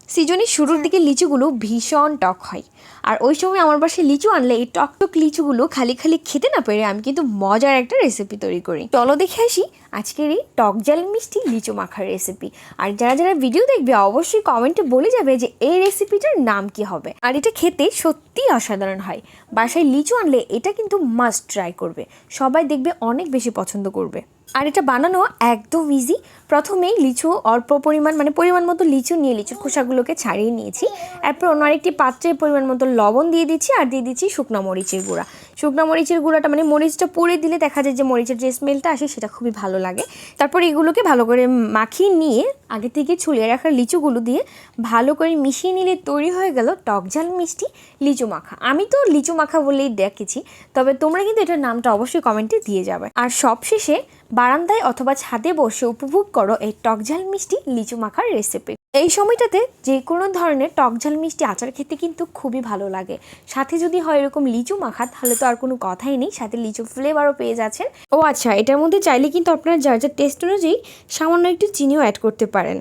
সিজনের শুরুর দিকে লিচুগুলো ভীষণ টক হয়, আর ওই সময় আমার বাসায় লিচু আনলে এই টক টক লিচুগুলো খালি খালি খেতে না পেরে আমি কিন্তু মজার একটা রেসিপি তৈরি করি। চলো দেখে আসি আজকের এই টক ঝাল মিষ্টি লিচু মাখার রেসিপি। আর যারা যারা ভিডিও দেখবে অবশ্যই কমেন্টে বলে যাবে যে এই রেসিপিটার নাম কি হবে। আর এটা খেতে সত্যিই অসাধারণ হয়। বাসায় লিচু আনলে এটা কিন্তু মাস্ট ট্রাই করবে, সবাই দেখবে অনেক বেশি পছন্দ করবে। আর এটা বানানো একদম ইজি। প্রথমেই লিচু অল্প পরিমাণ পরিমাণ মতো লিচু নিয়ে লিচুর খোসাগুলোকে ছাড়িয়ে নিয়েছি। এরপর অন্য আরেকটি পাত্রে পরিমাণ মতো লবণ দিয়ে দিচ্ছি, আর দিয়ে দিচ্ছি শুকনো মরিচের গুঁড়া। শুকনো মরিচের গুঁড়াটা মরিচটা পুড়ে দিলে দেখা যায় যে মরিচের যে স্মেলটা আসে সেটা খুবই ভালো লাগে। তারপর এগুলোকে ভালো করে মাখিয়ে নিয়ে আগে থেকে ছুলিয়ে রাখা লিচুগুলো দিয়ে ভালো করে মিশিয়ে নিলে তৈরি হয়ে গেল টক ঝাল মিষ্টি লিচু মাখা। আমি তো লিচু মাখা বলেই দেখেছি, তবে তোমরা কিন্তু এটার নামটা অবশ্যই কমেন্টে দিয়ে যাবে। আর সবশেষে বারান্দায় অথবা ছাদে বসে উপভোগ করো এই টক ঝাল মিষ্টি লিচু মাখার রেসিপি। এই সময়টাতে যে কোনো ধরনের টক ঝাল মিষ্টি আচার খেতে কিন্তু খুবই ভালো লাগে। সাথে যদি হয় এরকম লিচু মাখা তাহলে তো আর কোনো কথাই নেই, সাথে লিচু ফ্লেভারও পেয়ে যাচ্ছেন। ও আচ্ছা, এটার মধ্যে চাইলে কিন্তু আপনারা যার যার টেস্ট অনুযায়ী সামান্য একটু চিনিও অ্যাড করতে পারেন।